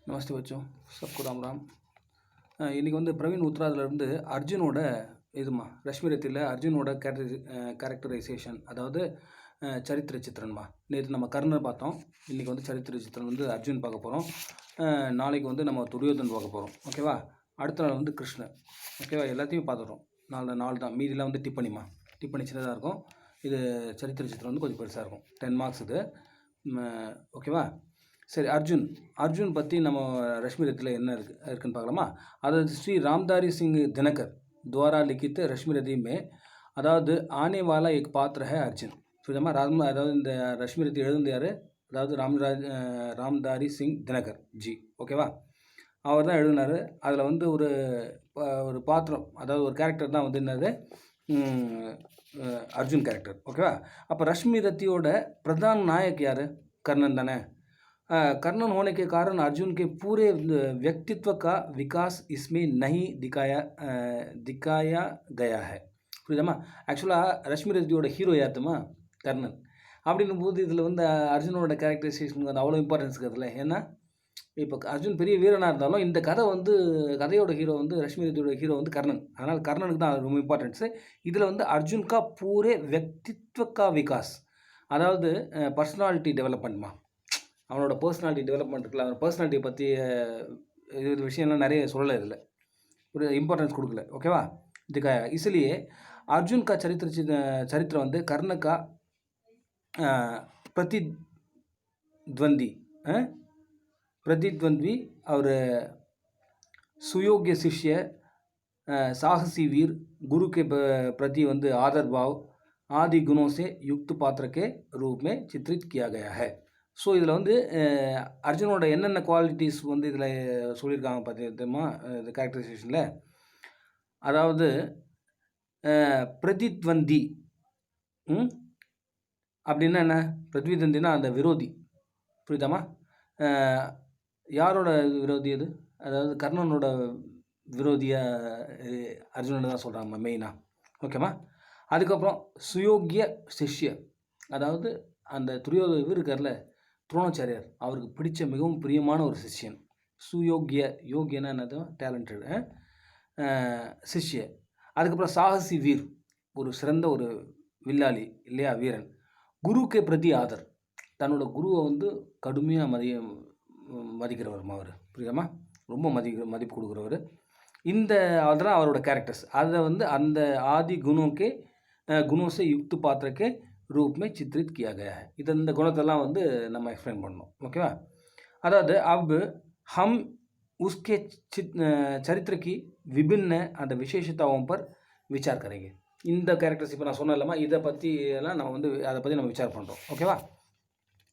नमस्ते बच्चों, सबको राम राम। இன்றைக்கி வந்து பிரவீன் உத்ராதிலேருந்து அர்ஜுனோட இதுமா ரஷ்மிரத்தியில் அர்ஜுனோட கேரக்டரைசேஷன், அதாவது சரித்திர சித்திரன்மா. நேற்று நம்ம கர்ணர் பார்த்தோம், இன்றைக்கி வந்து சரித்திர சித்திரன் வந்து அர்ஜுன் பார்க்க போகிறோம். நாளைக்கு வந்து நம்ம துரியோதன் பார்க்க போகிறோம். ஓகேவா? அடுத்த நாள் வந்து கிருஷ்ணர். ஓகேவா? எல்லாத்தையும் பார்த்துடுறோம். நாலு தான், மீதிலாம் வந்து டிப்பணி சின்னதாக இருக்கும். இது சரித்திர சித்திரம் வந்து கொஞ்சம் பெருசாக இருக்கும். 10 மார்க்ஸ் இது. ஓகேவா? சரி, அர்ஜுன் பற்றி நம்ம ரஷ்மிரத்தில் என்ன இருக்குன்னு பார்க்கலாமா? அதாவது ஸ்ரீ ராம்தாரி சிங் தினகர் द्वारा लिखित रश्मिरथी में அதாவது ஆனே வாலா एक पात्र है अर्जुन. புரியுதாமா? அதாவது இந்த ரஷ்மிரதி எழுந்து யார்? அதாவது ராம்தாரி சிங் தினகர் ஜி. ஓகேவா? அவர் தான் எழுதினார். அதில் வந்து ஒரு பாத்திரம், அதாவது ஒரு கேரக்டர் தான் வந்து என்னது, அர்ஜுன் கேரக்டர். ஓகேவா? அப்போ ரஷ்மிரத்தியோட பிரதான் நாயக் யார்? கர்ணன் தானே. कर्णन होने के कारण अर्जुन के पूरे व्यक्तित्व का विकास इसमें नहीं दिखाया गया है. புரியுதாம்மா? ஆக்சுவலாக ரஷ்மிரதியோட ஹீரோ யார்த்துமா? கர்ணன். அப்படின்னும் போது இதில் வந்து அர்ஜுனோட கேரக்டரைசேஷனுக்கு வந்து அவ்வளோ இம்பார்ட்டன்ஸ் இருக்குதுல்ல. ஏன்னா இப்போ அர்ஜுன் பெரிய வீரனாக இருந்தாலும் இந்த கதையோட ஹீரோ வந்து ரஷ்மிரதியோட ஹீரோ வந்து கர்ணன். அதனால் கர்ணனுக்கு தான் ரொம்ப இம்பார்ட்டன்ஸு. இதில் வந்து அர்ஜுன் கா பூரே व्यक्तित्व का विकास, அதாவது பர்சனாலிட்டி டெவலப்மெண்ட்மா. அவனோட பர்சனாலிட்டி டெவலப்மெண்ட் இருக்குல்ல, அவன் பர்சனாலிட்டியை பற்றி இது விஷயம்லாம் நிறைய சொல்லலை, இதில் ஒரு இம்பார்ட்டன்ஸ் கொடுக்கல. ஓகேவா? இதுக்கு इसलिए अर्जुन का चरित्र வந்து कर्ण का प्रतिद्वंद्वी और सुयोग्य शिष्य, साहसी वीर, गुरु के प्रति வந்து आदर भाव आदि गुणों से युक्त पात्र के रूप में चित्रित किया गया है. ஸோ இதில் வந்து அர்ஜுனோட என்னென்ன குவாலிட்டிஸ் வந்து இதில் சொல்லியிருக்காங்க பார்த்தீங்கன்னா, இந்த கேரக்டரைசேஷனில், அதாவது பிரதித்வந்தி அப்படின்னா என்ன? பிரதித்வந்தினா அந்த விரோதி. புரியுதாம்மா? யாரோட விரோதி அது? அதாவது கர்ணனோட விரோதியாக அர்ஜுனோட தான் சொல்கிறாங்க மெயினாக. ஓகேம்மா? அதுக்கப்புறம் சுயோக்கிய சிஷ்ய, அதாவது அந்த துரியோதன இருக்கார்ல, துரோணாச்சாரியார், அவருக்கு பிடிச்ச மிகவும் பிரியமான ஒரு சிஷ்யன். யோகியனா என்னது? டேலண்டட் சிஷ்ய. அதுக்கப்புறம் சாகசி வீர், ஒரு சிறந்த ஒரு வில்லாளி இல்லையா, வீரன். குருக்கே பிரதி ஆதர், தன்னோட குருவை வந்து கடுமையாக மதிக்கிறவர் அவர். புரியுதாம்மா? ரொம்ப மதிப்பு கொடுக்குறவர். அதெல்லாம் அவரோட கேரக்டர்ஸ். அதை வந்து அந்த ஆதி குணோக்கே குணோசே யுக்து பாத்திரக்கே रूप में चित्रित किया गया है. இந்த குணத்தெல்லாம் வந்து நம்ம எக்ஸ்பிளைன் பண்ணணும். ஓகேவா? அதாவது अब हम उसके चरित्र की विभिन्न அந்த विशेषताओं पर विचार करेंगे. இந்த கேரக்டர்ஸ் இப்போ நான் சொன்னேன் இல்லைம்மா, இதை பற்றி எல்லாம் நம்ம வந்து அதை பற்றி நம்ம விசாரம் பண்ணுறோம். ஓகேவா?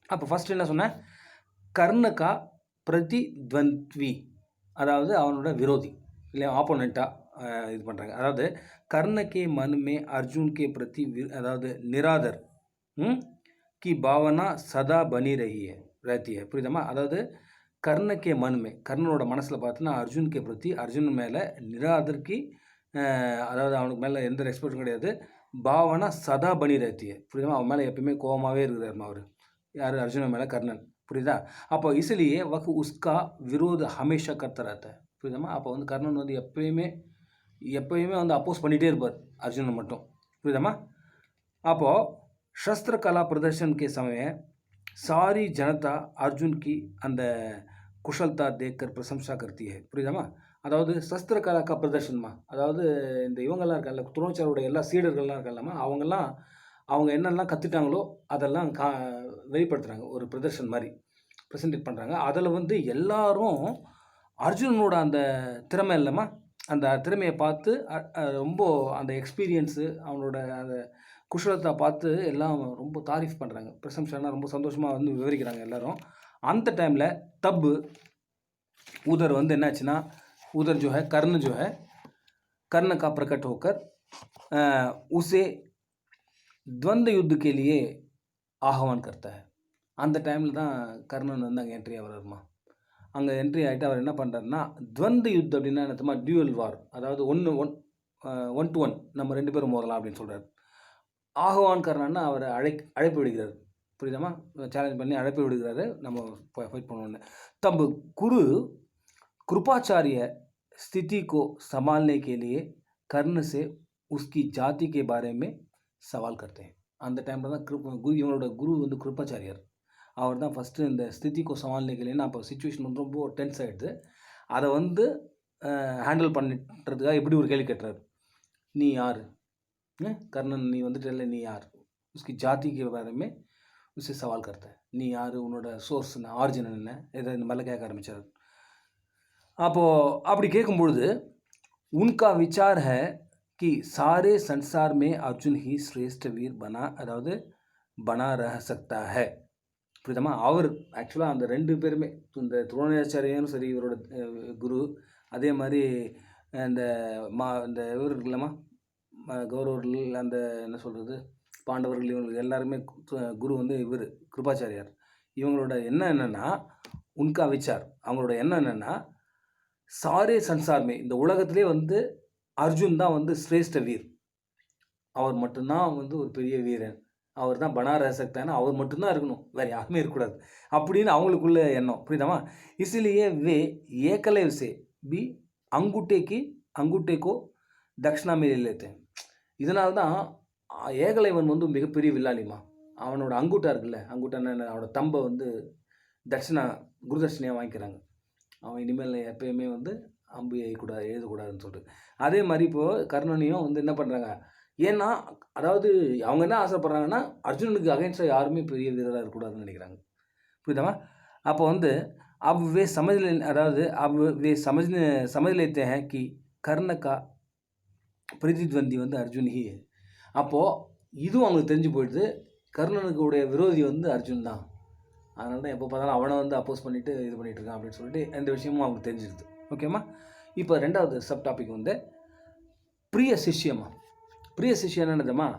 அப்போ ஃபஸ்ட்டு என்ன சொன்னேன்? கர்ணகா பிரதித்வந்த்வி, அதாவது அவனோட விரோதி இல்லையா, ஆப்போனண்ட்டாக இது பண்ணுறாங்க. அதாவது கர்ணக்கே மனுமே அர்ஜுன் கே பிரதி அதாவது நிராதர் की भावना सदा बनी रहती है. புரியுதாம்மா? அதாவது கர்ணக்கே மனுமே, கர்ணனோட மனசில் பார்த்தீங்கன்னா அர்ஜுன் கே பிரதி, அர்ஜுன் மேலே நிராதர்க்கு, அதாவது அவனுக்கு மேலே எந்த ரெஸ்பெக்டும் கிடையாது. பாவனா சதா பனி ரஹத்திய, புரியுதாம்மா? அவன் மேலே எப்பயுமே கோபமாகவே இருக்கிறாருமா அவர். யார்? அர்ஜுன் மேலே கர்ணன். புரியுதா? அப்போ इसलिए वह उसका विरोध हमेशा करता रहता है. புரியுதாம்மா? அப்போ வந்து கர்ணன் வந்து எப்பயுமே வந்து அப்போஸ் பண்ணிகிட்டே இருப்பார் அர்ஜுனன் மட்டும். புரியுதாம்மா? அப்போது शस्त्र कला प्रदर्शन के समय सारी जनता अर्जुन की அந்த குஷல்தா தேக்கர் பிரசம்சா करती है. புரியுதாம்மா? அதாவது சஸ்திர கலா பிரதர்ஷன்மா, அதாவது இந்த இவங்கெல்லாம் இருக்கல, துரோணாச்சாரியோட எல்லா சீடர்கள்லாம் இருக்கலாமா, அவங்க என்னெல்லாம் கற்றுட்டாங்களோ அதெல்லாம் வெளிப்படுத்துகிறாங்க, ஒரு பிரதர்ஷன் மாதிரி ப்ரெசன்டேட் பண்ணுறாங்க. அதில் வந்து எல்லாரும் அர்ஜுனனோட அந்த திறமை இல்லைம்மா, அந்த திறமையை பார்த்து ரொம்ப அந்த எக்ஸ்பீரியன்ஸு, அவனோட அந்த குஷலத்தை பார்த்து எல்லாம் ரொம்ப தாரிஃப் பண்ணுறாங்க. பிரசம்சானா ரொம்ப சந்தோஷமாக வந்து விவரிக்கிறாங்க எல்லோரும். அந்த டைமில் उधर வந்து என்னாச்சுன்னா, उधर जो है कर्ण का प्रकट होकर उसे द्वंद्व युद्ध के लिए आह्वान करता है. அந்த டைமில் தான் கர்ணன் வந்து அங்கே என்ட்ரி ஆகிறாருமா. அங்கே என்ட்ரி ஆகிட்டு அவர் என்ன பண்ணுறாருன்னா, துவந்த யுத் அப்படின்னா என்னத்துமா, டியூவல் வார், அதாவது ஒன் டு ஒன் நம்ம 2 பேரும் மோதலாம் அப்படின்னு சொல்கிறார். ஆஹ்வான் கர்ணன்னா அவரை அழைப்பு விடுகிறார். புரியுதாம்மா? சேலஞ்ச் பண்ணி அழைப்பு விடுகிறாரு, நம்ம ஃபைட் பண்ணணும்னு. तब गुरु कृपाचार्य स्थिति को संभालने के लिए कर्ण से उसकी जाति के बारे में सवाल करते हैं. அந்த டைமில் தான் இவங்களோட குரு வந்து கிருப்பாச்சாரியார். அவர் தான் ஃபஸ்ட்டு இந்த ஸ்திதிக்கோ சமாளிக்கலைன்னா அப்போ சுச்சுவேஷன் வந்து ரொம்ப டென்ஸ் ஆகிடுது. அதை வந்து ஹேண்டில் பண்ணுறதுக்காக எப்படி ஒரு கேள்வி கேட்டுறாரு. நீ யார்? கர்ணன் நீ வந்துட்டு இல்லை, நீ யார்? उसकी जाति के बारे में उससे सवाल करता है. நீ யார்? உன்னோட சோர்ஸ் என்ன? ஆரிஜின் என்ன? இதை இந்த மாதிரிலாம் கேட்க ஆரம்பித்தார். அப்போது அப்படி கேட்கும்பொழுது उनका विचार है कि सारे संसार में अर्जुन ही श्रेष्ठ वीर அதாவது बना रह सकता है. புரியுதாம்மா? அவர் ஆக்சுவலாக அந்த 2 பேருமே, இந்த துரோணாச்சாரியரும் சரி, இவரோட குரு, அதே மாதிரி இந்த இந்த இவர் இருக்குல்லம்மா கௌரவர்கள், அந்த என்ன சொல்கிறது, பாண்டவர்கள், இவங்களுக்கு எல்லாருமே குரு வந்து இவர் கிருபாச்சாரியார். இவங்களோட எண்ணம் என்னென்னா, உன்கா விச்சார், அவங்களோட எண்ணம் என்னென்னா, சாரே சன்சார்மே, இந்த உலகத்திலே வந்து அர்ஜுன் தான் வந்து சிரேஷ்ட வீர், அவர் மட்டும்தான் வந்து ஒரு பெரிய வீரன், அவர் தான் பனா ரह सकता है, அவர் மட்டும்தான் இருக்கணும், வேறு யாருமே இருக்கக்கூடாது அப்படின்னு அவங்களுக்குள்ள எண்ணம். புரியுதாமா? इसलिए वे एकलव्य से भी अंगूठे को दक्षिणा में ले लेते हैं. இதனால தான் ஏகலைவன் வந்து மிகப்பெரிய வில்லாளிமா, அவனோட அங்குட்டா இருக்குல்ல, அங்குட்டான அவனோட தம்பை வந்து குருதட்சிணையாக வாங்கிக்கிறாங்க. அவன் இனிமேல் எப்பயுமே வந்து அம்பு எழுதக்கூடாதுன்னு சொல்லிட்டு. அதே மாதிரி இப்போது கர்ணனையும் வந்து என்ன பண்ணுறாங்க, ஏன்னா அதாவது அவங்க என்ன ஆசைப்படுறாங்கன்னா, அர்ஜுனனுக்கு அகைன்ஸ்டாக யாருமே பெரிய வீரராக இருக்கக்கூடாதுன்னு நினைக்கிறாங்க. புரியுதாமா? அப்போ வந்து अब वे समझ लेते हैं कि கர்ண கா பிரதித்வந்தி வந்து அர்ஜுன் ஹி. அப்போது இதுவும் அவங்களுக்கு தெரிஞ்சு போயிடுது, கர்ணனுக்கு உடைய விரோதி வந்து அர்ஜுன் தான், அதனால தான் எப்போ பார்த்தாலும் அவனை வந்து அப்போஸ் பண்ணிவிட்டு இது பண்ணிகிட்டு இருக்கான் அப்படின்னு சொல்லிட்டு எந்த விஷயமும் அவங்களுக்கு தெரிஞ்சிருது. ஓகேம்மா? இப்போ 2வது சப் டாபிக் வந்து பிரிய சிஷ்யம்மா. பிரிய சிஷ்யம் என்னதும்மா,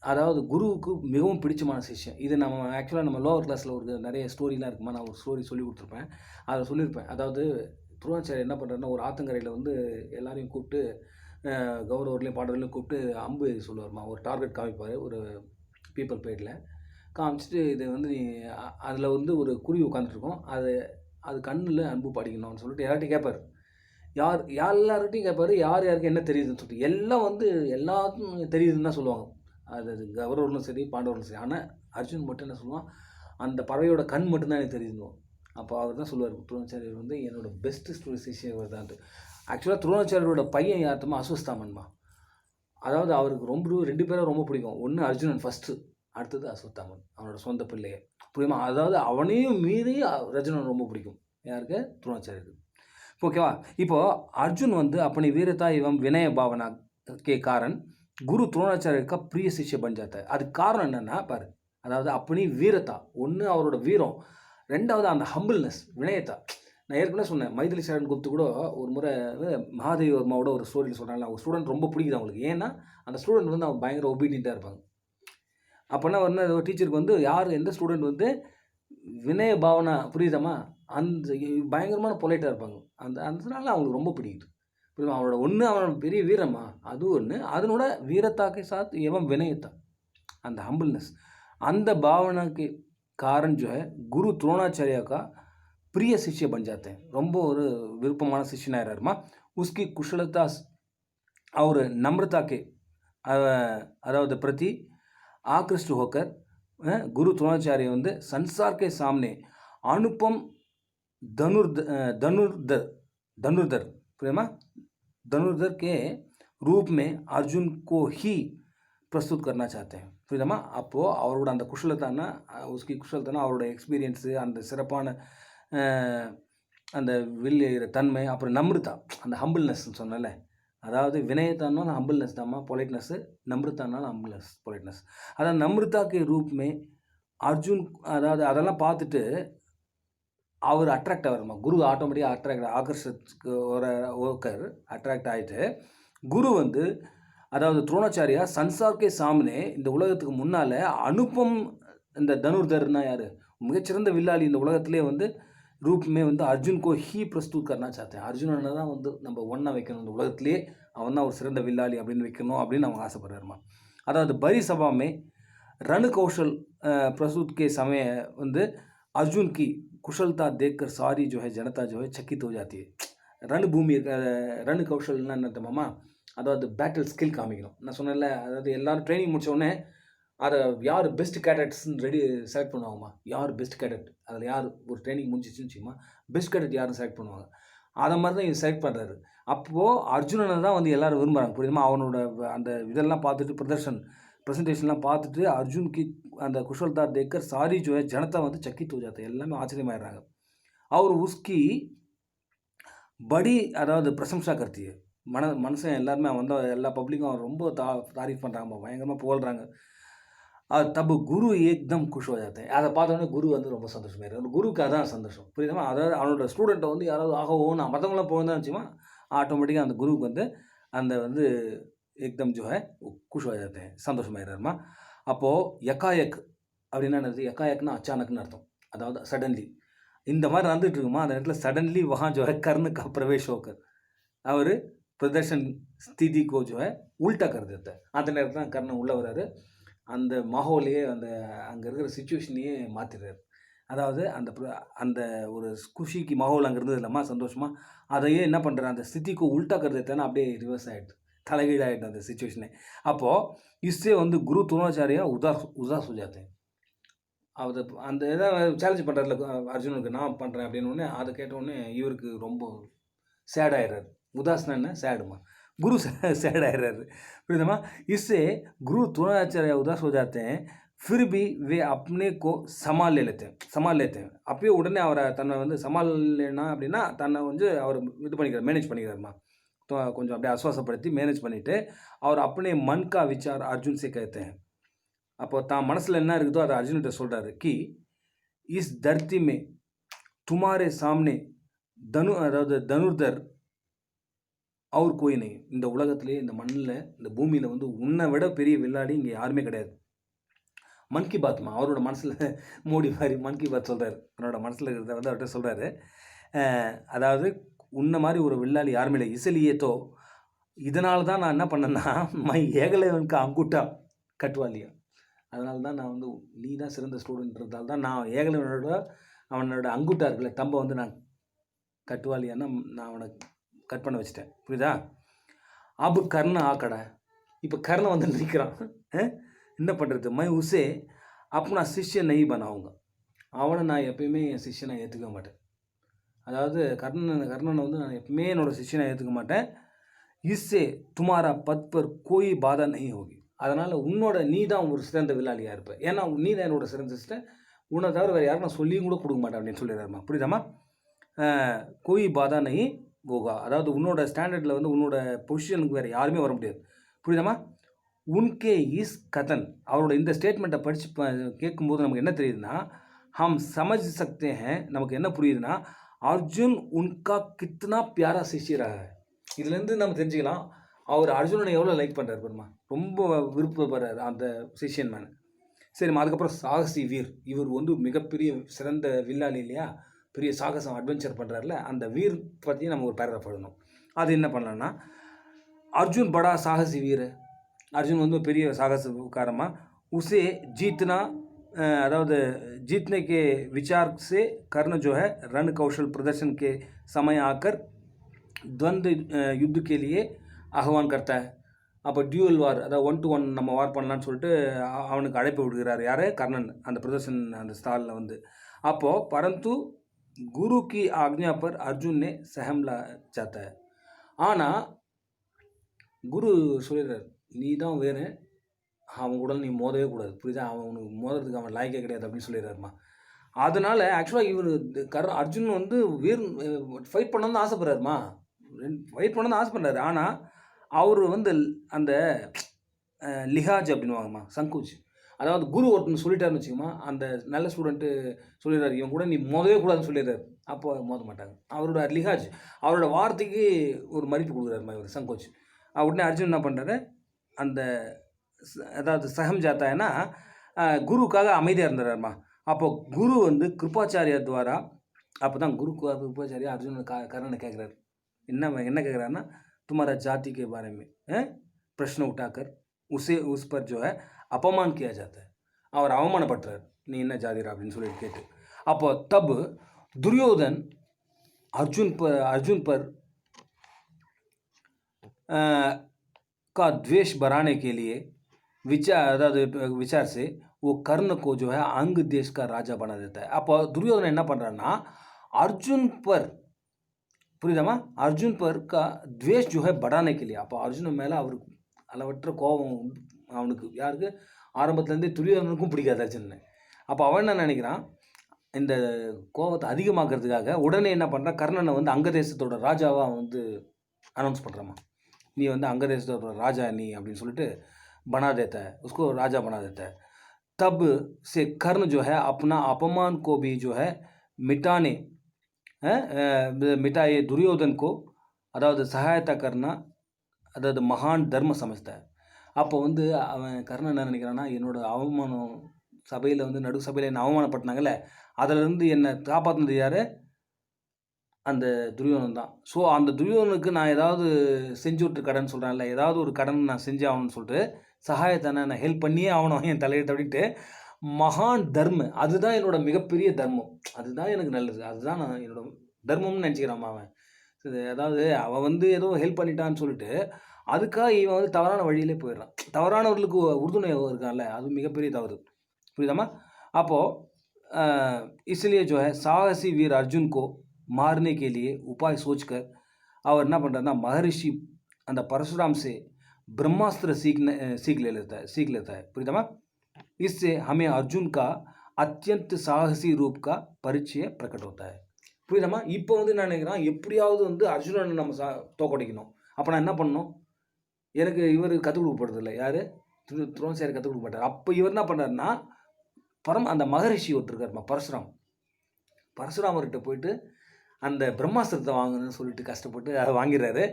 அதாவது குருவுக்கு மிகவும் பிடிச்சமான சிஷ்யம். இது நம்ம ஆக்சுவலாக நம்ம லோவர் கிளாஸில் ஒரு நிறைய ஸ்டோரிலாம் இருக்குமா, நான் ஒரு ஸ்டோரி சொல்லி கொடுத்துருப்பேன், அதை சொல்லியிருப்பேன். அதாவது துரோணாச்சாரியர் என்ன பண்ணுறாருன்னா, ஒரு ஆத்தங்கரையில் வந்து எல்லாரையும் கூப்பிட்டு, கௌரவர்களையும் பாடர்களையும் கூப்பிட்டு அம்பு சொல்லுவார்மா. ஒரு டார்கெட் காமிப்பார், ஒரு பீப்பிள் பேரில் காமிச்சிட்டு, இது வந்து நீ அதில் வந்து ஒரு குருவி உட்காந்துட்ருக்கோம், அது கண்ணில் அம்பு படிக்கணும்னு சொல்லிட்டு யார்கிட்டையும் கேட்பார். எல்லார்கிட்டையும் கேட்பார், யாருக்கு என்ன தெரியுதுன்னு சொல்லிட்டு. எல்லாம் வந்து எல்லாத்துக்கும் தெரியுதுன்னு தான் சொல்லுவாங்க, அது கௌரவர்களும் சரி, பாண்டவர்களும் சரி. ஆனால் அர்ஜுன் மட்டும் என்ன சொல்லுவான், அந்த பறவையோட கண் மட்டும்தான் எனக்கு தெரியுதுவோம். அப்போ அவர் தான் சொல்லுவார், துரோணாச்சாரியர் வந்து என்னோட பெஸ்ட்டு சிஷ்யர் தான்ட்டு. ஆக்சுவலாக துரோணாச்சாரியரோட பையன் யார்த்தமா அஸ்வஸ்தாமன்மா. அதாவது அவருக்கு ரொம்ப 2 பேரும் ரொம்ப பிடிக்கும். ஒன்று அர்ஜுனன் ஃபஸ்ட்டு, அடுத்தது அஸ்வத்தாமன், அவனோட சொந்த பிள்ளையை. புரியுமா? அதாவது அவனையும் மீறி அர்ஜுனன் ரொம்ப பிடிக்கும். யாருக்கு? துரோணாச்சாரியருக்கு. ஓகேவா? இப்போது அர்ஜுன் வந்து अपनी वीरता एवं विनय भावना के कारण குரு துரோணாச்சாரியர் का प्रिय शिष्य बन जाता है. அதுக்கு காரணம் என்னென்னா பாரு, அதாவது अपनी वीरता, ஒன்று அவரோட வீரம், 2வது அந்த ஹம்பிள்னஸ், வினயத்தா. நான் ஏற்கனவே சொன்னேன், மைதிலி சரண் குப்து கூட ஒரு முறை மகாதேவி வர்மாவோட ஒரு ஸ்டோரியில் சொல்கிறாங்களா, ஒரு ஸ்டூடெண்ட் ரொம்ப பிடிக்குது அவங்களுக்கு. ஏன்னா அந்த ஸ்டூடெண்ட் வந்து அவங்க பயங்கர ஒபீடியண்ட்டாக இருப்பாங்க. அப்போனா வந்து ஒரு டீச்சருக்கு வந்து எந்த ஸ்டூடெண்ட் வந்து வினய பாவனா, புரியுதாம்மா, அந்த பயங்கரமான பொலைட்டாக இருப்பாங்க, அதனால அவங்களுக்கு ரொம்ப பிடிக்குது. புரியுமா? அவனோட ஒன்று அவனோட பெரிய வீரம்மா, அது ஒன்று, அதனோட வீரத்தாக்கே साथ एवं विनयता, அந்த हम्बलनेस, அந்த भावना के कारण जो है गुरु द्रोणाचार्य का प्रिय शिष्य बन जाते हैं. ரொம்ப ஒரு விருப்பமான சிஷ்யனாகிறாருமா. उसकी कुशलता और नम्रता के अதாவது प्रति आकृष्ट होकर गुरु द्रोणाचार्य வந்து संसार के सामने अनुपम धनुर्धर प्रेमा धनुर्धर के रूप में अर्जुन को ही प्रस्तुत करना चाहते हैं. புரியுதாம்மா? அப்போது அவரோட அந்த குஷலத்தானா, அவரோட எக்ஸ்பீரியன்ஸு, அந்த சிறப்பான அந்த வில்லிற தன்மை, அப்புறம் நம்ருதா, அந்த ஹம்பிள்னஸ்ன்னு சொன்னல, அதாவது வினயத்தானா ஹம்பிள்னஸ் தான்மா பொலைட்னஸ்ஸு, நம்ருத்தானா ஹம்பிள்னஸ் பொலைட்னஸ். அதாவது நம்ருதாக்கு ரூப்மே அர்ஜுன், அதாவது அதெல்லாம் பார்த்துட்டு அவர் அட்ராக்ட் ஆகிறமா, குரு ஆட்டோமேட்டிக்காக அட்ராக்ட் ஆகிட்டு, குரு வந்து அதாவது துரோணாச்சாரியா சன்சார்க்கே சாமனே, இந்த உலகத்துக்கு முன்னால் அனுப்பம், இந்த தனுர்தர்னா யார், மிகச்சிறந்த வில்லாளி இந்த உலகத்திலே வந்து ரூப்மே வந்து அர்ஜுன் கோ ஹீ பிரஸ்தூத் கர்னா சாத்தேன், அர்ஜுனனை தான் வந்து நம்ம ஒன்றா வைக்கணும், இந்த உலகத்திலே அவன் தான் ஒரு சிறந்த வில்லாளி அப்படின்னு வைக்கணும் அப்படின்னு அவங்க ஆசைப்படுறாருமா. அதாவது பரி சபாமே रण कौशल प्रस्तुत के समय வந்து अर्जुन की कुशलता देखकर सारी जो है जनता जो है चकित हो जाती है. ரணபூமி ரண கௌஷல்னா என்ன தெரியுமாம்மா? அதாவது பேட்டில் ஸ்கில் காமிக்கணும். நான் சொன்னேன்ல, அதாவது எல்லாரும் ட்ரெய்னிங் முடிச்ச உடனே அத யார் பெஸ்ட் கேடட்ஸ்ன்னு செலக்ட் பண்ணுவாங்கம்மா. யார் பெஸ்ட் கேடட், அதில யார் ஒரு ட்ரெய்னிங் முடிஞ்சிச்சுன்னு வச்சுக்கம்மா, பெஸ்ட் கேடட் யாருன்னு செலக்ட் பண்ணுவாங்க. அத மாரி தான் இவர் செலக்ட் பண்றாரு. அப்போ அர்ஜுனன தான் வந்து எல்லாரும் விரும்புறாங்க. புரியுதுமா? அவனோட அந்த இதெல்லாம் பார்த்துட்டு பிரசன்டேஷன்லாம் பார்த்துட்டு அர்ஜுன் அந்த कुशलता देखकर सारी जो है जनता வந்து चकित हो जाते हैं. எல்லாமே ஆச்சரியமாயிடுறாங்க. और उसकी बड़ी அதாவது பிரசம்சா करती है. மனுஷன் எல்லாருமே வந்த எல்லா பப்ளிக்கும் ரொம்ப தாரீஃப் பண்றாங்க. பயங்கரமா புகழ்றாங்க. तब குரு एकदम खुश हो जाते हैं. அத பார்த்த உடனே குரு வந்து ரொம்ப சந்தோஷமாயிடுறாரு. குருவுக்கு அதான் சந்தோஷம். புரியுதுமா? அதாவது அவனோட ஸ்டூடெண்ட்ட வந்து யாராவது ஆஹா ஓன்னு மத்தவங்கலாம் புகழ்ந்தான்னு வச்சுக்கோமா, ஆட்டோமேட்டிக்கா அந்த குருவுக்கு வந்து அந்த வந்து एकदम जो है खुश हो जाते हैं. சந்தோஷமாயிடுறாருமா. அப்போ எக்காயக் அப்படின்னா என்னது? எக்காயக்னா அச்சானக்னு அர்த்தம். அதாவது சடன்லி. இந்த மாதிரி நடந்துட்டு இருக்குமா, அந்த இடத்துல சடன்லி वहाँ जो है कर्ण का प्रवेश होकर और प्रदर्शन स्थिति को जो है उल्टा कर देता है. அந்த நேரத்துல தான் கர்ணன் உள்ள வராரு. அந்த மாஹோலையே அந்த அங்க இருக்கிற சிச்சுவேஷனையே மாத்திடுறாரு. அதாவது அந்த ஒரு குஷிக்கு மாஹோல் அங்க இருந்தது இல்லம்மா சந்தோஷமா, அதையே என்ன பண்றாரு, அந்த ஸ்திதிக்கு உல்டா कर देता है ना, அப்படியே ரிவர்ஸ் ஆயிடுது. தலைகீழாயிடுது அந்த சிச்சுவேஷனே. அப்போ इससे வந்து குரு துரோணாச்சாரியா उदास हो जाते हैं. அது அந்த இதை சேலஞ்ச் பண்ணுறாருல அர்ஜுனுக்கு, நான் பண்ணுறேன் அப்படின்னு ஒன்று அதை கேட்டவுடனே இவருக்கு ரொம்ப சேட் ஆயிடுறாரு. உதாசனா என்ன? சேடுமா. குரு சேட் ஆயிடுறாரு. புரியுதுமா? इससे गुरु द्रोणाचार्य उदास हो जाते हैं. फिर भी वे अपने को संभाल लेते हैं. அப்பயே உடனே அவரை தன்னை வந்து சமாளினா அப்படின்னா தன்னை வந்து அவர் இது பண்ணிக்கிறார், மேனேஜ் பண்ணிக்கிறாருமா. கொஞ்சம் அப்படியே ஆஸ்வாசப்படுத்தி மேனேஜ் பண்ணிவிட்டு அவர் अपने मन का विचार अर्जुन से कहते हैं. அப்போ தான் மனசில் என்ன இருக்குதோ அதை அர்ஜுன்கிட்ட சொல்கிறாரு. कि इस धरती में तुम्हारे सामने அதாவது தனுர்தர் और कोई नहीं. இந்த உலகத்திலே, இந்த மண்ணில், இந்த பூமியில் வந்து உன்னை விட பெரிய வில்லாடி இங்கே யாருமே கிடையாது. மன் கி பாத்மா அவரோட மனசில் மோடி மாதிரி மன் கி பாத் சொல்கிறாரு. அவரோட மனசில் இருக்கிறத வந்து அவர்கிட்ட சொல்கிறாரு. அதாவது உன்ன மாதிரி ஒரு வில்லாளி யாருமே இல்லை. இசலியே தோ இதனால தான் நான் என்ன பண்ணேன்னா மை ஏகலைவனுக்கு அங்குட்டா கட்டுவாலியா. அதனால தான் நான் வந்து நீ தான் சிறந்த ஸ்டூடெண்ட்ன்றதால தான் நான் ஏகலைவனோட அவனோட அங்குட்டா இருக்குல்ல தம்பை வந்து நான் கட்டுவாலியான்னா நான் அவனை கட் பண்ண வச்சுட்டேன். புரியுதா? அபு கர்ண ஆக்கடை. இப்போ கர்ணன் வந்து நிற்கிறான். என்ன பண்ணுறது? மை உசே அப்போ நான் சிஷ்யன் நெய் பண்ணாவுங்க. அவனை நான் எப்பயுமே என் சிஷ்யனை ஏற்றுக்க மாட்டேன். அதாவது கர்ணனை வந்து நான் எப்பவுமே என்னோடய சிஷ்யனை ஏற்றுக்க மாட்டேன். इससे तुम्हारा पद पर कोई बाधा नहीं होगी. அதனால் நீ தான் ஒரு சிறந்த வில்லாளியாக இருப்ப. ஏன்னா நீ தான் என்னோட சிறந்த சிஸ்டர். உன்னை தவிர வேறு யாரும் நான் சொல்லியும் கூட கொடுக்க மாட்டேன் அப்படின்னு சொல்லிடுறாருமா. புரியுதாம்மா? கோய் பாதா நஹி ஹோகா. அதாவது உன்னோட ஸ்டாண்டர்டில் வந்து உன்னோட பொசிஷனுக்கு வேறு யாருமே வர முடியாது. புரியுதாம்மா? உன்கே இஸ் கதன். அவரோட இந்த ஸ்டேட்மெண்ட்டை படித்து கேட்கும்போது நமக்கு என்ன தெரியுதுன்னா, ஹம் சமஜ் சக்தே ஹேன், நமக்கு என்ன புரியுதுன்னா, அர்ஜுன் உன்கா கித்னா பியாரா சிஷ்ய ரஹா ஹை. இதுலேருந்து நம்ம தெரிஞ்சுக்கலாம் அவர் அர்ஜுனனை எவ்வளோ லைக் பண்ணுறாரு பாருமா. ரொம்ப விருப்பப்படுறாரு அந்த சிஷ்யன் மேலே. சரிம்மா. அதுக்கப்புறம் சாகசி வீர். இவர் வந்து மிகப்பெரிய சிறந்த வில்லாளி இல்லையா, பெரிய சாகசம் அட்வென்ச்சர் பண்ணுறாருல, அந்த வீர் பற்றி நம்ம ஒரு பேராகிராஃப் எழுதணும். அது என்ன பண்ணலான்னா, அர்ஜுன் படா சாகசி வீர். அர்ஜுன் வந்து பெரிய சாகசக்காரமா. உசே ஜீத்னா अதாவது जीतने के विचार से कर्ण जो है रण कौशल प्रदर्शन के समय आकर द्वंद्व युद्ध के लिए आह्वान करता है. அப்போ டியூவல் வார், அதாவது 1-to-1 நம்ம வார் பண்ணலான்னு சொல்லிட்டு அவனுக்கு அழைப்பு விடுகிறார். யார்? கர்ணன். அந்த பிரதர்ஷன் அந்த ஸ்டாலில் வந்து. அப்போது பரந்து குரு கி ஆக்ஞா பர் அர்ஜுன் சஹம்லா ஜாத்தா है. ஆனால் குரு சொல்லிடுறார், நீ தான் வேறு, அவன் கூட நீ மோதவே கூடாது. புரியுதா? அவனுக்கு மோதுறதுக்கு அவன் லாய்க்கே கிடையாது அப்படின்னு சொல்லிடுறாருமா. அதனால் ஆக்சுவலாக இவர் அர்ஜுன் வந்து ஃபைட் பண்ணணும்னு ஆசைப்படுறாருமா. ஃபைட் பண்ணணும்னு ஆசைப்படுறாரு. ஆனால் அவர் வந்து அந்த லிஹாஜ் அப்படின்னுவாங்கம்மா, சங்கூச். அதாவது குரு ஒருத்தன் சொல்லிட்டாருன்னு வச்சுக்கோமா, அந்த நல்ல ஸ்டூடெண்ட்டு சொல்லிடுறாரு இவன் கூட நீ மோதவே கூடாதுன்னு சொல்லிடுறாரு. அப்போ மோத மாட்டாங்க. அவரோட லிஹாஜ், அவரோட வார்த்தைக்கு ஒரு மதிப்பு கொடுக்குறாருமா இவர் சங்கோச். உடனே அர்ஜுன் என்ன பண்ணுறாரு, அந்த அதாவது சகம் ஜாத்தானா குருவுக்காக அமைதியாக இருந்துறாருமா. அப்போது குரு வந்து கிருபாச்சாரியா துவாரா, அப்போ தான் கிருபாச்சாரியா அர்ஜுன் கர்ணனை கேட்குறாரு. என்ன கேட்குறாருன்னா, तुम्हारा जाति के बारे में प्रश्न उठाकर उसे उस पर जो है अपमान किया जाता है. அவர் அவமானப்படுத்துறார், நீ என்ன ஜாதிரா அப்படின்னு சொல்லிட்டு கேட்டு. அப்போ தப் துரியோதன் अर्जुन पर का द्वेष बढ़ाने के लिए विचार से वो कर्ण को जो है अंग देश का राजा बना देता है. அப்போ துரியோதனன் என்ன பண்ணுறான்னா அர்ஜுன் பர் புரியுதாமா, அர்ஜுன் பர் கா द्वेष जो है बढ़ाने के लिए, அப்போ அர்ஜுனன் மேலே அவருக்கு அளவற்ற கோபம் அவனுக்கு, யாருக்கு, ஆரம்பத்துலேருந்தே துரியோதனனுக்கும் பிடிக்காது அர்ஜுனன். அப்போ அவன் என்ன நினைக்கிறான், இந்த கோபத்தை அதிகமாக்கிறதுக்காக உடனே என்ன பண்ணுறான், கர்ணனை வந்து அங்க தேசத்தோட ராஜாவாக வந்து அனௌன்ஸ் பண்ணுறாமா, நீ வந்து அங்க தேசத்தோட ராஜா நீ அப்படின்னு சொல்லிட்டு बना देता है, उसको राजा बना देता है. तब से कर्ण जो है अपना अपमान को भी जो है मिटाए दुर्योधन को அதாவது சகாயத்தா கர்ணா அதாவது மகான் தர்ம சமஸ்த. அப்போ வந்து அவன் கர்ணன் என்ன நினைக்கிறான்னா, என்னோட அவமானம் சபையில் வந்து நடு சபையில் என்னை அவமானப்பட்டினாங்கல்ல, அதிலிருந்து என்னை காப்பாற்றினது யார், அந்த துரியோதனன் தான். ஸோ அந்த துரியோதனுக்கு நான் ஏதாவது செஞ்சு விட்டு கடன் சொல்கிறேன்ல, ஏதாவது ஒரு கடன் நான் செஞ்சு ஆகணும்னு சொல்லிட்டு சகாயத்தானே நான் ஹெல்ப் பண்ணியே ஆகணும் என் தலையெழுத்து அப்படின்ட்டு மகான் தர்ம, அதுதான் என்னோட மிகப்பெரிய தர்மம், அதுதான் எனக்கு நல்லது, அதுதான் நான் என்னோட தர்மம்னு நினச்சிக்கிறான் அவன். அதாவது அவன் வந்து ஏதோ ஹெல்ப் பண்ணிட்டான்னு சொல்லிட்டு அதுக்காக இவன் வந்து தவறான வழியிலே போயிடுறான். தவறானவர்களுக்கு உறுதுணை இருக்கான்ல, அது மிகப்பெரிய தவறு, புரியுதாமா. அப்போது इसलिए जो है साहसी वीर अर्जुन को मारने के लिए उपाय सोचकर அவர் என்ன பண்ணுறாருன்னா महर्षि அந்த परशुराम से ब्रह्मास्त्र सीख लेता है, புரியுதாமா. इससे हमें अर्जुन का अत्यंत साहसी रूप का परिचय प्रकट होता है, புரியுதாமா. இப்போ வந்து நான் நினைக்கிறேன் எப்படியாவது வந்து அர்ஜுனனை நம்ம தோக்கடிக்கணும். அப்போ நான் என்ன பண்ணணும், எனக்கு இவர் கற்றுக் கொடுக்கப்படுறதில்ல, யார், துரோணாச்சாரியர் கற்றுக் கொடுக்க மாட்டார். அப்போ இவர் என்ன பண்ணுறாருன்னா அந்த மகரிஷி ஒருத்தருக்காருமா பரசுராமர்கிட்ட போயிட்டு அந்த பிரம்மாஸ்திரத்தை வாங்கணும்னு சொல்லிட்டு கஷ்டப்பட்டு அதை வாங்கிடுறாரு.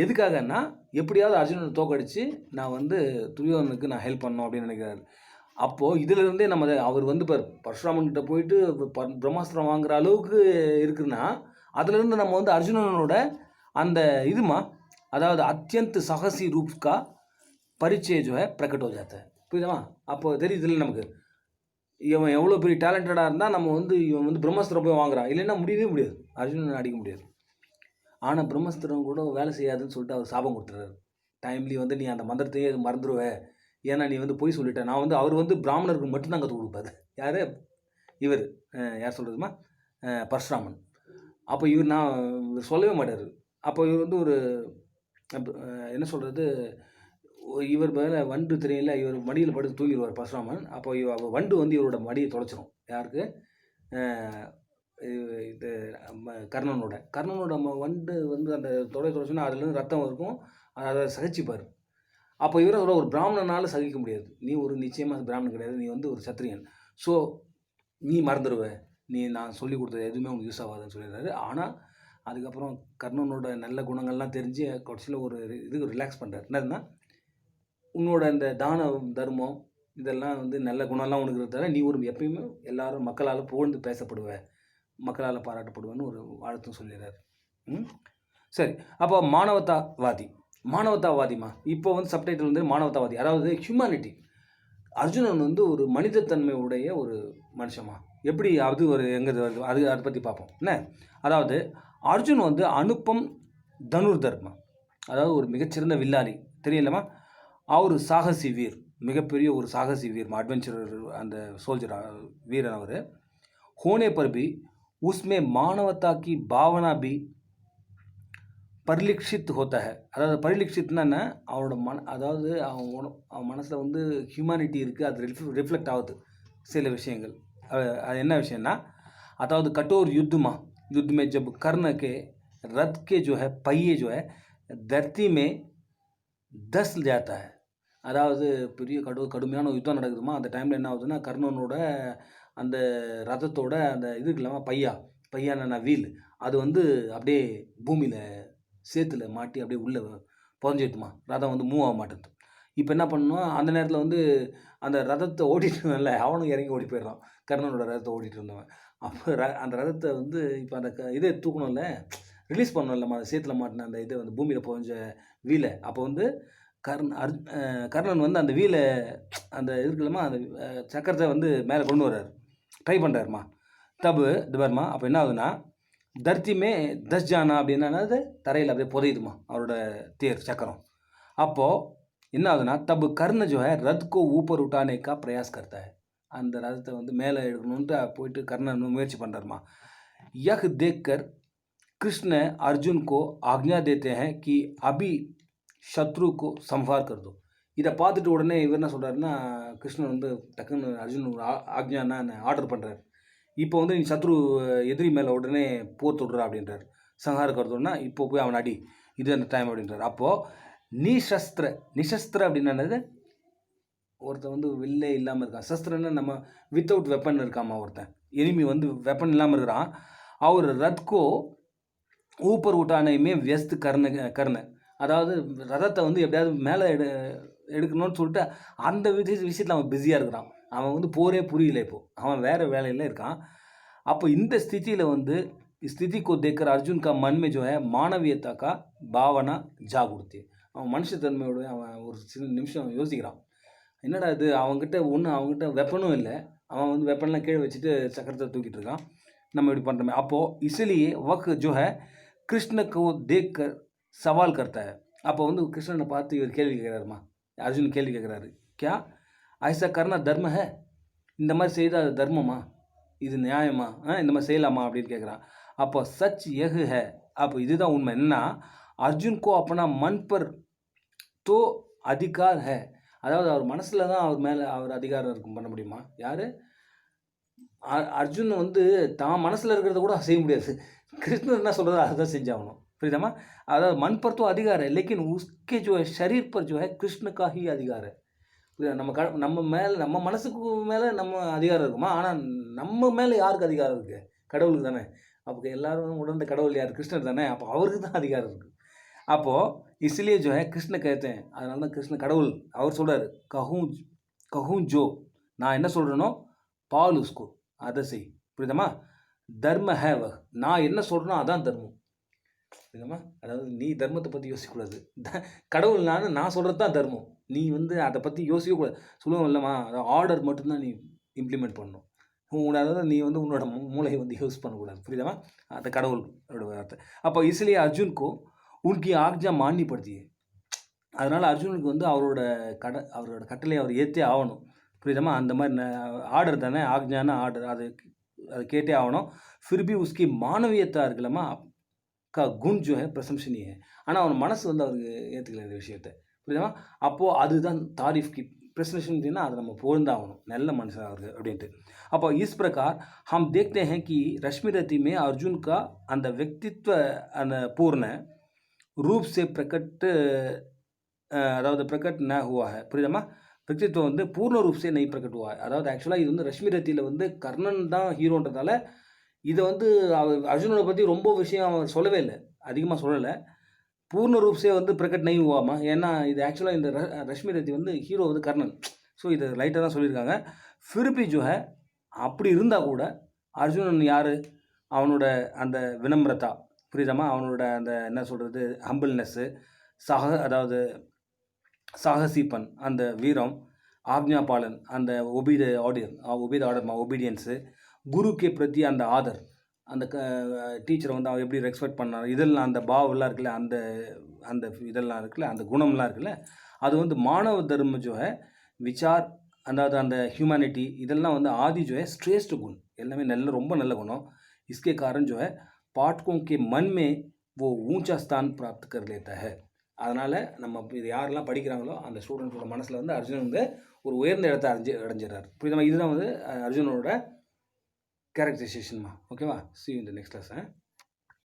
எதுக்காகன்னா எப்படியாவது அர்ஜுனனை தோக்கடிச்சு நான் வந்து துரியோதனுக்கு நான் ஹெல்ப் பண்ணணும் அப்படின்னு நினைக்கிறாரு. அப்போது இதிலிருந்தே நம்ம அவர் வந்து இப்போ பரசுராமன்கிட்ட போயிட்டு பிரம்மாஸ்திரம் வாங்குகிற அளவுக்கு இருக்குன்னா அதுலேருந்து நம்ம வந்து அர்ஜுனனோட அந்த இதுமா அதாவது அத்தியந்த் சகசி ரூப்கா பரிச்சய जो है प्रकट हो जाता है, புரியுதாமா. அப்போது தெரியுது இல்லை நமக்கு இவன் எவ்வளோ பெரிய டேலண்டடாக இருந்தால் நம்ம வந்து இவன் வந்து பிரம்மஸ்திரம் போய் வாங்குறான், இல்லைன்னா முடியவே முடியாது, அர்ஜுனனை அடிக்க முடியாது. ஆனால் பிரம்மஸ்திரம் கூட வேலை செய்யாதுன்னு சொல்லிட்டு அவர் சாபம் கொடுத்துறாரு. டைம்லி வந்து நீ அந்த மந்திரத்தையே மறந்துடுவே, ஏன்னா நீ வந்து போய் சொல்லிட்டேன். நான் வந்து அவர் வந்து பிராமணருக்கு மட்டும்தான் கற்றுக் கொடுப்பாரு. யார், இவர் யார் சொல்கிறதுமா, பரசுராமன். அப்போ இவர் சொல்லவே மாட்டார். அப்போ இவர் வந்து ஒரு என்ன சொல்கிறது, இவர் மேலே வண்டு தெரியல, இவர் மடியில் படுத்து தூங்கிடுவார் பரசுராமன். அப்போ வண்டு வந்து இவரோட மடியை தொலைச்சிரும், யாருக்கு, இது கர்ணனோட வண்டு வந்து அந்த தொலைச்சோன்னா அதுலேருந்து ரத்தம் இருக்கும், அதை சகிச்சுப்பார். அப்போ இவரை ஒரு பிராமணனால் சகிக்க முடியாது, நீ ஒரு நிச்சயமாக பிராமணன் கிடையாது, நீ வந்து ஒரு சத்திரியன், ஸோ நீ மறந்துடுவ, நீ நான் சொல்லி கொடுத்தது எதுவுமே உங்களுக்கு யூஸ் ஆகாதுன்னு சொல்லிடுறாரு. ஆனால் அதுக்கப்புறம் கர்ணனோட நல்ல குணங்கள்லாம் தெரிஞ்சு கடைசியில் ஒரு இதுக்கு ரிலாக்ஸ் பண்ணுறாரு. என்னதுன்னா உன்னோட இந்த தான தர்மம் இதெல்லாம் வந்து நல்ல குணம்லாம் உனக்கு இருக்கிறதால நீ ஒரு எப்பயுமே எல்லாரும் மக்களால் புகழ்ந்து பேசப்படுவ, மக்களால் பாராட்டப்படுவேன்னு ஒரு வாழ்த்தும் சொல்லிடுறாரு. சரி, அப்போ மானவதாவாதிமா இப்போ வந்து சப்டைட்டில் வந்து மானவதாவாதி, அதாவது ஹியூமனிட்டி. அர்ஜுனன் வந்து ஒரு மனிதத்தன்மை உடைய ஒரு மனுஷமா, எப்படி அது ஒரு எங்கே வருது அதை பற்றி பார்ப்போம் என்ன. அதாவது அர்ஜுன் வந்து அனுப்பம் தனுர்தர்மா, அதாவது ஒரு மிகச்சிறந்த வில்லாளி, தெரியலமா. அவர் சாகசி வீர், மிகப்பெரிய ஒரு சாகசி வீர், அட்வென்ச்சரர், அந்த சோல்ஜர் வீரன் அவர். होने पर भी उसमें मानवता की भावना भी परिलक्षित होता है. அதாவது பரிலட்சித்னா என்ன, அவனோட அதாவது அவன் மனசில் வந்து ஹியூமனிட்டி இருக்குது, அது ரிஃப்ளெக்ட் ஆகுது சில விஷயங்கள். அது என்ன விஷயம்னா, அதாவது கட்டோர் युद्ध में जब कर्ण के रथ के जो है पहिए जो है धरती में धस जाता है. அதாவது பெரிய கடுமையான யுத்தம் நடக்குதுமா, அந்த டைமில் என்ன ஆகுதுன்னா கர்ணனோட அந்த ரதத்தோட அந்த இது இல்லாமல் பையான வீல் அது வந்து அப்படியே பூமியில் சேத்துல மாட்டி அப்படியே உள்ளே புதஞ்சிட்டுமா, ரதம் வந்து மூவ் ஆக மாட்டேங்குது. இப்போ என்ன பண்ணணும், அந்த நேரத்தில் வந்து அந்த ரதத்தை ஓட்டிகிட்டு இருந்தவன்ல அவனும் இறங்கி ஓடி போயிடுறான், கர்ணனோட ரதத்தை ஓட்டிகிட்டு இருந்தவன். அப்போ அந்த ரதத்தை வந்து இப்போ அந்த இதை தூக்கணும்ல, ரிலீஸ் பண்ணணும்லம்மா, அந்த சேத்துல மாட்டின அந்த இதை வந்து பூமியில் புதஞ்ச வீலை. அப்போ வந்து கர்ணன் வந்து அந்த வீலை அந்த இருக்குல்லம்மா அந்த சக்கரத்தை வந்து மேலே கொண்டு வர்றாரு, ட்ரை பண்ணுறாருமா. தபு துபர்மா அப்போ என்ன ஆகுதுன்னா தர்த்திமே தஸ் ஜானா அப்படின்னா என்னது தரையில் அப்படியே புதையுதுமா அவரோட தேர் சக்கரம். அப்போது என்ன ஆகுதுன்னா தபு கர்ண ஜோ ஹை ரத் கோ ஊப்பர் உட்டானே கா பிரயாஸ் கர்த்தா है. அந்த ரதத்தை வந்து மேலே எடுக்கணுன்ட்டு போயிட்டு கர்ணன் முயற்சி பண்ணுறாருமா. யஹ் தேக்கர் कृष्ण अर्जुन को आज्ञा देते हैं कि अभी शत्रु को संहार कर दो. இதை பார்த்துட்டு உடனே இவர் என்ன சொல்கிறாருன்னா கிருஷ்ணன் வந்து டக்குன்னு அர்ஜுன் ஒரு ஆக்ஞானா ஆர்டர் பண்ணுறாரு. இப்போ வந்து நீ சத்ரு எதிரி மேலே உடனே போர் தொடுறா அப்படின்றார். சங்கார கருத்தோன்னா இப்போ போய் அவன் அடி, இது அந்த டைம் அப்படின்றார். அப்போது நிசஸ்திர அப்படின்னா என்னது, ஒருத்தன் வந்து வில்லே இல்லாமல் இருக்கான். சஸ்திரன்னா நம்ம வித்தவுட் வெப்பன் இருக்காமா ஒருத்தன், எனிமி வந்து வெப்பன் இல்லாமல் இருக்கிறான். அவர் ரத்கோ ஊப்பர் ஊட்டானையுமே வியஸ்து கர்ண அதாவது ரதத்தை வந்து எப்படியாவது மேலே எடுக்கணும்னு சொல்லிட்டு அந்த விஷயத்தில் அவன் பிஸியாக இருக்கிறான். அவன் வந்து போரே புரியல, இப்போது அவன் வேறு வேலையில் இருக்கான். அப்போ இந்த ஸ்திதியில் வந்து स्थिति को देखकर अर्जुन का मन में जो है मानवीयता का भावना जाग उठती है. அவன் மனுஷத்தன்மையோட அவன் ஒரு சின்ன நிமிஷம் யோசிக்கிறான். என்னடா இது, அவங்ககிட்ட வெப்பனும் இல்லை, அவன் வந்து வெப்பன்லாம் கீழே வச்சுட்டு சக்கரத்தை தூக்கிட்டு இருக்கான், நம்ம இப்படி பண்ணுறோமே. அப்போது इसलिए वह जो है कृष्ण को देखकर सवाल करता है. அப்போ வந்து கிருஷ்ணனை பார்த்து இவர் கேள்வி கேட்குறாருமா, அர்ஜுன் கேள்வி கேட்குறாரு. क्या ऐसा करना धर्म है? இந்த மாதிரி செய்தால் அது தர்மமா, இது நியாயமா, இந்த மாதிரி செய்யலாமா அப்படின்னு கேட்குறான். அப்போ சச் யஹ் ஹே, அப்போ இதுதான் உண்மை. என்னன்னா அர்ஜுன் கோ அப்பனா மன் பர் தோ அதிகார் ஹே, அதாவது அவர் மனசில் தான் அவர் மேலே அவர் அதிகாரம் இருக்கும் பண்ண முடியுமா. யார் அர்ஜுன் வந்து தான் மனசில் இருக்கிறத கூட செய்ய முடியாது. கிருஷ்ணர் என்ன சொல்கிறதோ அதுதான் செஞ்சாகணும், புரியுதாமா. அதாவது மன் பர் தோ அதிகார் है लेकिन उसके जो है शरीर पर जो है कृष्ण का ही अधिकार है. நம்ம மேலே நம்ம மனசுக்கு மேலே நம்ம அதிகாரம் இருக்குமா, ஆனால் நம்ம மேலே யாருக்கு அதிகாரம் இருக்குது, கடவுளுக்கு தானே. அப்போ எல்லாரும் உணர்ந்த கடவுள் யார், கிருஷ்ணர் தானே. அப்போ அவருக்கு தான் அதிகாரம் இருக்குது. அப்போது इसलिए जो है கிருஷ்ண कहते हैं, அதனால தான் கிருஷ்ண கடவுள் அவர் சொல்கிறார், கஹூன் ஜோ, நான் என்ன சொல்கிறேனோ பால் உஸ்கோ, அதை செய், புரியுதமா. தர்ம ஹேவ, நான் என்ன சொல்கிறேனோ அதான் தர்மம், புரியுதமா. அதாவது நீ தர்மத்தை பற்றி யோசிக்கக்கூடாது, கடவுள் நான் சொல்கிறது தான் தர்மம், நீ வந்து அதை பற்றி யோசிக்கக்கூடாது. சொல்லுவோம் இல்லைம்மா, ஆர்டர் மட்டும்தான் நீ இம்ப்ளிமெண்ட் பண்ணணும், அதாவது நீ வந்து உன்னோட மூளையை வந்து யூஸ் பண்ணக்கூடாது, புரியுதாமா. அந்த கடவுளோட வார்த்தை. அப்போ इसलिए அர்ஜுனுக்கு உனக்கு ஆக்ஞா மானிப்படுத்தியே, அதனால் அர்ஜுனுக்கு வந்து அவரோட கட்டளை அவர் ஏற்றே ஆகணும், புரியுதாமா. அந்த மாதிரி ஆர்டர் தானே, ஆக்ஞான ஆர்டர், அது கேட்டே ஆகணும். फिर भी उसकी மானவியத்தா இருக்குல்லம்மா கா குண் ஜோ ஹே பிரசம்சனீய है, ஆனால் அவன் மனசு வந்து அவருக்கு ஏற்றுக்கல இந்த விஷயத்தை, புரியுதாமா. அப்போது அதுதான் தாரிஃப்கி प्रश्न அப்படின்னா அதை நம்ம புகழ்ந்தாகணும், நல்ல மனுஷன் அவருக்கு அப்படின்ட்டு. அப்போ இஸ் பிரகார் हम देखते हैं कि रश्मि रति में अर्जुन का அந்த व्यक्तित्व அந்த पूर्ण रूप से प्रकट அதாவது प्रकट न हुआ है, புரியுதாமா. व्यक्तित्व வந்து பூர்ண ரூப் சே நெய் பிரகட் हुआ है. அதாவது ஆக்சுவலாக இது வந்து ரஷ்மி ரத்தியில் வந்து கர்ணன் தான் ஹீரோன்றதால இதை வந்து அவர் அர்ஜுனோட பற்றி ரொம்ப விஷயம் அவர் சொல்லவே இல்லை, அதிகமாக சொல்லலை. பூர்ண ரூப் சே வந்து பிரகட் நெய் ஹுவாமா, ஏன்னா இது ஆக்சுவலாக இந்த ரஷ்மி ரத்தி வந்து ஹீரோ வந்து கர்ணன், ஸோ இதை லைட்டாக தான் சொல்லியிருக்காங்க. ஃபிர்பி ஜோ ஹே, அப்படி இருந்தால் கூட அர்ஜுனன் யார், அவனோட அந்த வினம்ரதா, புரியுதாமா, அவனோட அந்த என்ன சொல்கிறது ஹம்பிள்னஸ்ஸு, அதாவது சாகசிப்பன் அந்த வீரம், ஆக்ஞாபாலன் அந்த ஒபீடியன்ஸு, குருக்கே பிரதி அந்த ஆதர், அந்த டீச்சரை வந்து அவன் எப்படி ரெஸ்பெக்ட் பண்ணார், இதெல்லாம் அந்த பாவெல்லாம் இருக்குல்ல, அந்த அந்த இதெல்லாம் இருக்குல்ல, அந்த குணம்லாம் இருக்குல்ல, அது வந்து மானவ தர்ம ஜோ ஹே விசார், அதாவது அந்த ஹியூமனிட்டி, இதெல்லாம் வந்து ஆதி ஜோ ஹே ஸ்ரேஷ்ட குண், எல்லாமே ரொம்ப நல்ல குணம். इसके कारण जो है पाठकों के मन में वो ऊंचा स्थान प्राप्त कर लेता है. அதனால் நம்ம இது யாரெல்லாம் படிக்கிறாங்களோ அந்த ஸ்டூடெண்ட்ஸோட மனசில் வந்து அர்ஜுனன் வந்து ஒரு உயர்ந்த இடத்தை அடைஞ்சிடறாரு, புரியுதா. இதுதான் வந்து அர்ஜுனோட கேரக்டரைசேஷன்மா. ஓகேவா. see you in the next class.